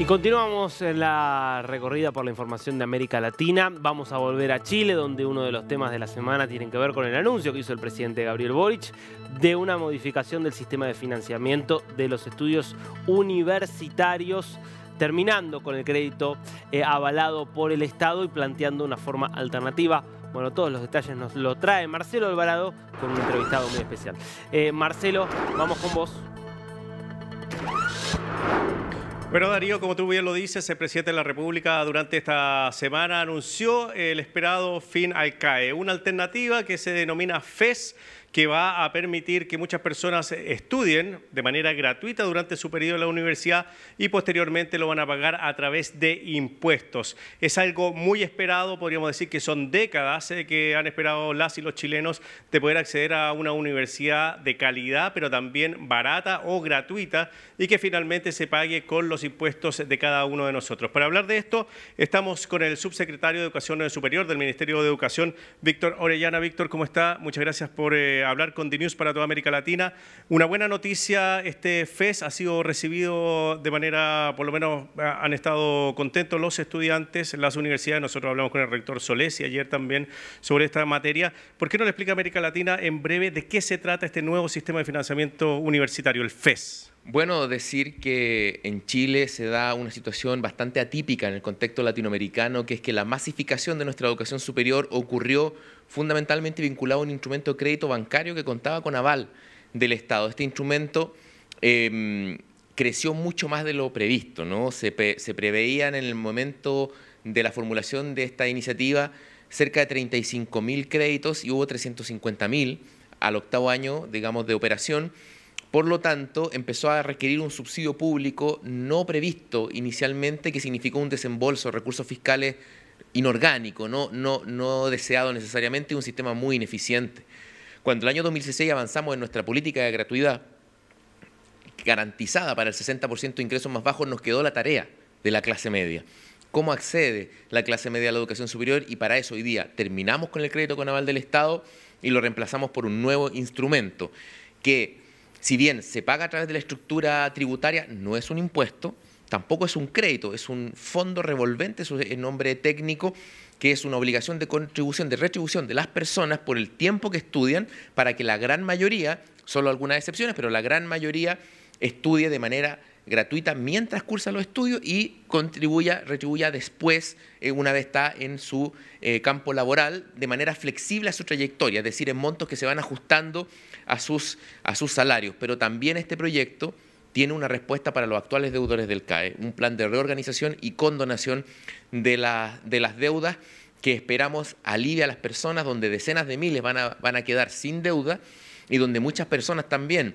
Y continuamos en la recorrida por la información de América Latina. Vamos a volver a Chile, donde uno de los temas de la semana tiene que ver con el anuncio que hizo el presidente Gabriel Boric de una modificación del sistema de financiamiento de los estudios universitarios, terminando con el crédito avalado por el Estado y planteando una forma alternativa. Bueno, todos los detalles nos lo trae Marcelo Alvarado con un entrevistado muy especial. Marcelo, vamos con vos. Bueno, Darío, como tú bien lo dices, el presidente de la República durante esta semana anunció el esperado fin al CAE, una alternativa que se denomina FES, que va a permitir que muchas personas estudien de manera gratuita durante su periodo en la universidad y posteriormente lo van a pagar a través de impuestos. Es algo muy esperado, podríamos decir que son décadas que han esperado las y los chilenos de poder acceder a una universidad de calidad, pero también barata o gratuita, y que finalmente se pague con los impuestos de cada uno de nosotros. Para hablar de esto, estamos con el subsecretario de Educación Superior del Ministerio de Educación, Víctor Orellana. Víctor, ¿cómo está? Muchas gracias por hablar con DNews para toda América Latina. Una buena noticia, este FES ha sido recibido de manera, por lo menos han estado contentos los estudiantes, las universidades. Nosotros hablamos con el rector Solés y ayer también sobre esta materia. ¿Por qué no le explica a América Latina en breve de qué se trata este nuevo sistema de financiamiento universitario, el FES? Bueno, decir que en Chile se da una situación bastante atípica en el contexto latinoamericano, que es que la masificación de nuestra educación superior ocurrió fundamentalmente vinculado a un instrumento de crédito bancario que contaba con aval del Estado. Este instrumento creció mucho más de lo previsto, ¿no? Se preveían en el momento de la formulación de esta iniciativa cerca de 35.000 créditos y hubo 350.000 al octavo año, digamos, de operación. Por lo tanto, empezó a requerir un subsidio público no previsto inicialmente, que significó un desembolso de recursos fiscales inorgánico, no deseado necesariamente, un sistema muy ineficiente. Cuando el año 2016 avanzamos en nuestra política de gratuidad, garantizada para el 60% de ingresos más bajos, nos quedó la tarea de la clase media. ¿Cómo accede la clase media a la educación superior? Y para eso hoy día terminamos con el crédito con aval del Estado y lo reemplazamos por un nuevo instrumento que, si bien se paga a través de la estructura tributaria, no es un impuesto, tampoco es un crédito, es un fondo revolvente, es el nombre técnico, que es una obligación de contribución, de retribución de las personas por el tiempo que estudian, para que la gran mayoría, solo algunas excepciones, pero la gran mayoría estudie de manera gratuita mientras cursa los estudios y retribuya después, una vez está en su campo laboral, de manera flexible a su trayectoria, es decir, en montos que se van ajustando a sus salarios. Pero también este proyecto tiene una respuesta para los actuales deudores del CAE, un plan de reorganización y condonación de las deudas que esperamos alivie a las personas, donde decenas de miles van a quedar sin deuda y donde muchas personas también,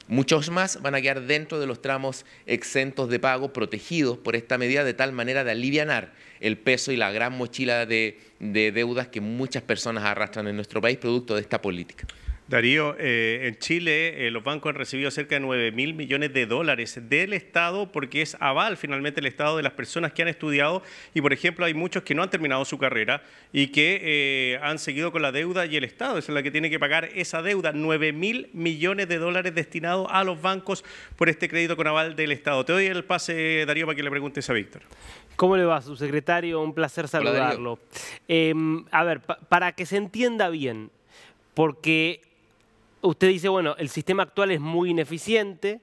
muchos más, van a quedar dentro de los tramos exentos de pago, protegidos por esta medida, de tal manera de alivianar el peso y la gran mochila de deudas que muchas personas arrastran en nuestro país producto de esta política. Darío, en Chile los bancos han recibido cerca de 9.000 millones de dólares del Estado, porque es aval finalmente el Estado de las personas que han estudiado, y por ejemplo hay muchos que no han terminado su carrera y que han seguido con la deuda, y el Estado es la que tiene que pagar esa deuda. 9.000 millones de dólares destinados a los bancos por este crédito con aval del Estado. Te doy el pase, Darío, para que le preguntes a Víctor. ¿Cómo le va, subsecretario? Un placer saludarlo. A ver, para que se entienda bien, porque usted dice, bueno, el sistema actual es muy ineficiente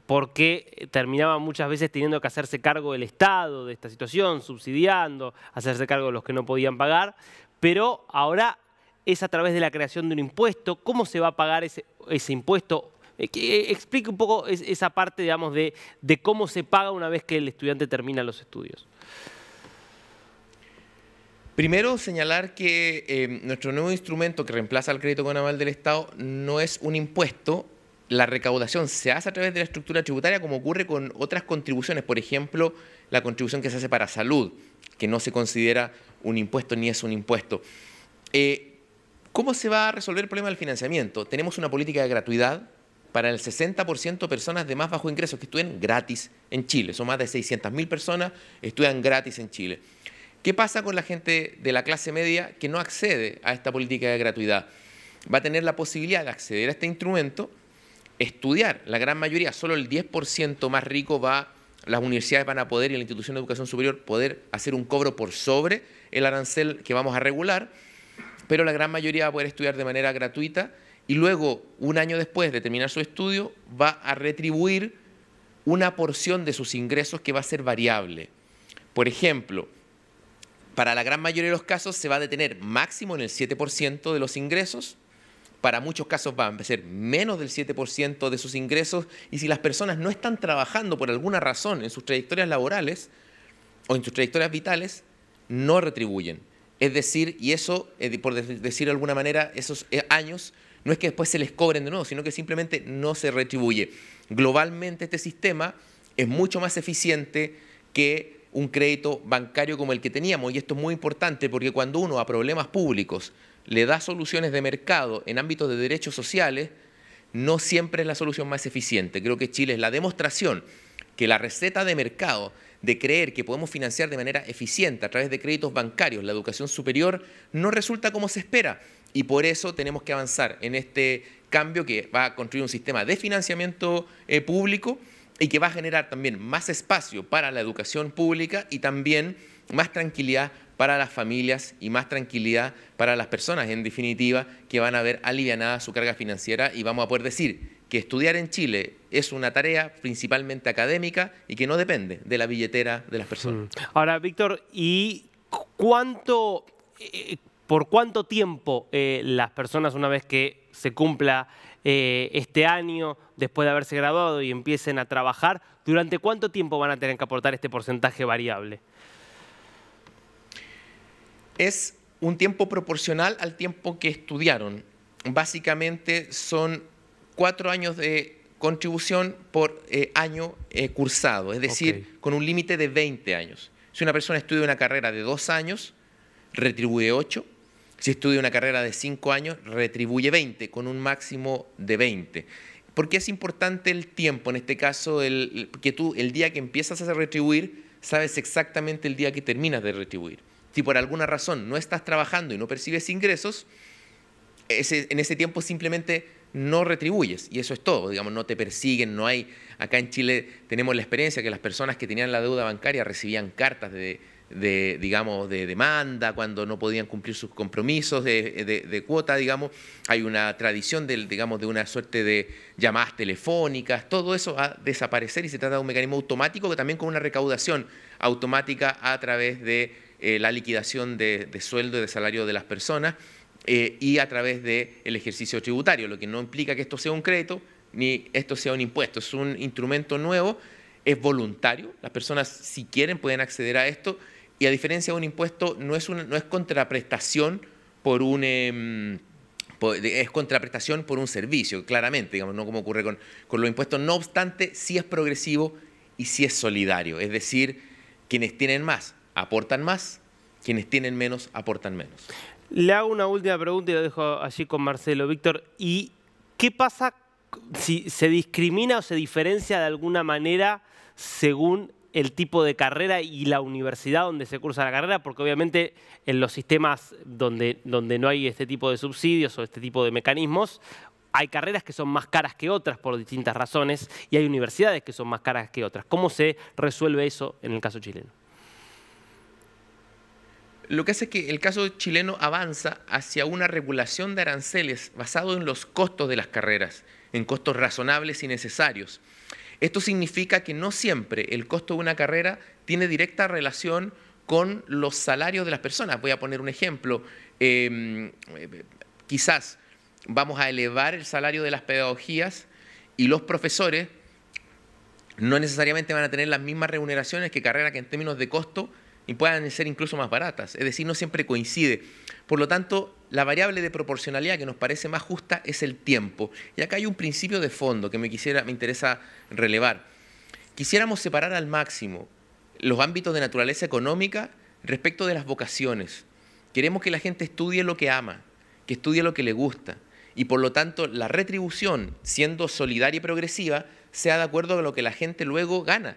porque terminaba muchas veces teniendo que hacerse cargo el Estado de esta situación, subsidiando, hacerse cargo de los que no podían pagar, pero ahora es a través de la creación de un impuesto. ¿Cómo se va a pagar ese impuesto? Explique un poco esa parte, digamos, de cómo se paga una vez que el estudiante termina los estudios. Primero, señalar que nuestro nuevo instrumento que reemplaza al crédito con aval del Estado no es un impuesto. La recaudación se hace a través de la estructura tributaria, como ocurre con otras contribuciones. Por ejemplo, la contribución que se hace para salud, que no se considera un impuesto ni es un impuesto. ¿Cómo se va a resolver el problema del financiamiento? Tenemos una política de gratuidad para el 60% de personas de más bajo ingresos que estudian gratis en Chile. Son más de 600.000 personas que estudian gratis en Chile. ¿Qué pasa con la gente de la clase media que no accede a esta política de gratuidad? Va a tener la posibilidad de acceder a este instrumento, estudiar. La gran mayoría, solo el 10% más rico va las universidades van a poder, y la institución de educación superior, poder hacer un cobro por sobre el arancel que vamos a regular, pero la gran mayoría va a poder estudiar de manera gratuita y luego, un año después de terminar su estudio, va a retribuir una porción de sus ingresos que va a ser variable. Por ejemplo, para la gran mayoría de los casos se va a detener máximo en el 7% de los ingresos. Para muchos casos va a ser menos del 7% de sus ingresos, y si las personas no están trabajando por alguna razón en sus trayectorias laborales o en sus trayectorias vitales, no retribuyen. Es decir, y eso, por decir de alguna manera, esos años no es que después se les cobren de nuevo, sino que simplemente no se retribuye. Globalmente este sistema es mucho más eficiente que un crédito bancario como el que teníamos, y esto es muy importante porque cuando uno a problemas públicos le da soluciones de mercado en ámbitos de derechos sociales, no siempre es la solución más eficiente. Creo que Chile es la demostración que la receta de mercado de creer que podemos financiar de manera eficiente a través de créditos bancarios la educación superior no resulta como se espera, y por eso tenemos que avanzar en este cambio que va a construir un sistema de financiamiento público y que va a generar también más espacio para la educación pública y también más tranquilidad para las familias y más tranquilidad para las personas, en definitiva, que van a ver alivianada su carga financiera, y vamos a poder decir que estudiar en Chile es una tarea principalmente académica y que no depende de la billetera de las personas. Ahora, Víctor, ¿y por cuánto tiempo las personas, una vez que se cumpla este año, después de haberse graduado y empiecen a trabajar, durante cuánto tiempo van a tener que aportar este porcentaje variable? Es un tiempo proporcional al tiempo que estudiaron. Básicamente son 4 años de contribución por año cursado, es decir, con un límite de 20 años. Si una persona estudia una carrera de 2 años, retribuye 8. Si estudia una carrera de 5 años, retribuye 20, con un máximo de 20. ¿Por qué es importante el tiempo? En este caso, que tú el día que empiezas a retribuir, sabes exactamente el día que terminas de retribuir. Si por alguna razón no estás trabajando y no percibes ingresos, en ese tiempo simplemente no retribuyes, y eso es todo, digamos, no te persiguen, no hay... Acá en Chile tenemos la experiencia que las personas que tenían la deuda bancaria recibían cartas de demanda cuando no podían cumplir sus compromisos de cuota, digamos. Hay una tradición de una suerte de llamadas telefónicas, todo eso va a desaparecer y se trata de un mecanismo automático que también con una recaudación automática a través de la liquidación de sueldo y de salario de las personas y a través del ejercicio tributario, lo que no implica que esto sea un crédito ni esto sea un impuesto, es un instrumento nuevo, es voluntario, las personas si quieren pueden acceder a esto, y a diferencia de un impuesto no es contraprestación por es contraprestación por un servicio, claramente, digamos, no como ocurre con los impuestos. No obstante, sí es progresivo y sí es solidario, es decir, quienes tienen más aportan más, quienes tienen menos aportan menos. Le hago una última pregunta y lo dejo allí con Marcelo. Víctor, ¿y qué pasa si se discrimina o se diferencia de alguna manera según el tipo de carrera y la universidad donde se cursa la carrera? Porque obviamente en los sistemas donde no hay este tipo de subsidios o este tipo de mecanismos, hay carreras que son más caras que otras por distintas razones y hay universidades que son más caras que otras. ¿Cómo se resuelve eso en el caso chileno? Lo que hace es que el caso chileno avanza hacia una regulación de aranceles basado en los costos de las carreras, en costos razonables y necesarios. Esto significa que no siempre el costo de una carrera tiene directa relación con los salarios de las personas. Voy a poner un ejemplo. Quizás vamos a elevar el salario de las pedagogías y los profesores no necesariamente van a tener las mismas remuneraciones que carreras que en términos de costo y puedan ser incluso más baratas. Es decir, no siempre coincide. Por lo tanto, la variable de proporcionalidad que nos parece más justa es el tiempo. Y acá hay un principio de fondo que me interesa relevar. Quisiéramos separar al máximo los ámbitos de naturaleza económica respecto de las vocaciones. Queremos que la gente estudie lo que ama, que estudie lo que le gusta. Y por lo tanto, la retribución, siendo solidaria y progresiva, sea de acuerdo a lo que la gente luego gana,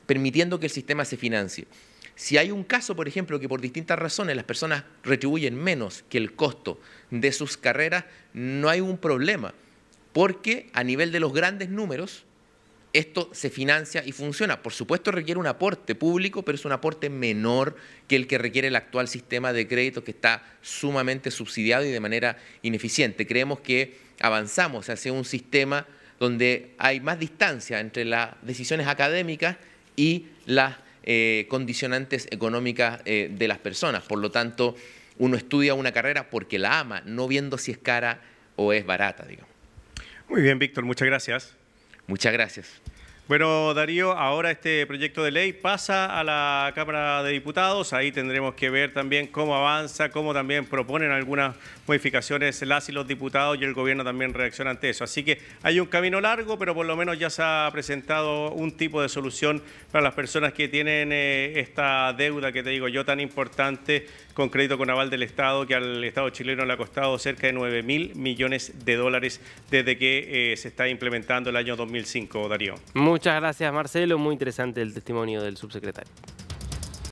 permitiendo que el sistema se financie. Si hay un caso, por ejemplo, que por distintas razones las personas retribuyen menos que el costo de sus carreras, no hay un problema, porque a nivel de los grandes números, esto se financia y funciona. Por supuesto requiere un aporte público, pero es un aporte menor que el que requiere el actual sistema de crédito, que está sumamente subsidiado y de manera ineficiente. Creemos que avanzamos hacia un sistema donde hay más distancia entre las decisiones académicas y las condicionantes económicas de las personas. Por lo tanto, uno estudia una carrera porque la ama, no viendo si es cara o es barata, digamos. Muy bien, Víctor, muchas gracias. Muchas gracias. Bueno, Darío, ahora este proyecto de ley pasa a la Cámara de Diputados. Ahí tendremos que ver también cómo avanza, cómo también proponen algunas modificaciones las y los diputados, y el gobierno también reacciona ante eso. Así que hay un camino largo, pero por lo menos ya se ha presentado un tipo de solución para las personas que tienen esta deuda, que te digo yo, tan importante, con crédito con aval del Estado, que al Estado chileno le ha costado cerca de 9.000 millones de dólares desde que se está implementando el año 2005, Darío. Muchas gracias, Marcelo. Muy interesante el testimonio del subsecretario.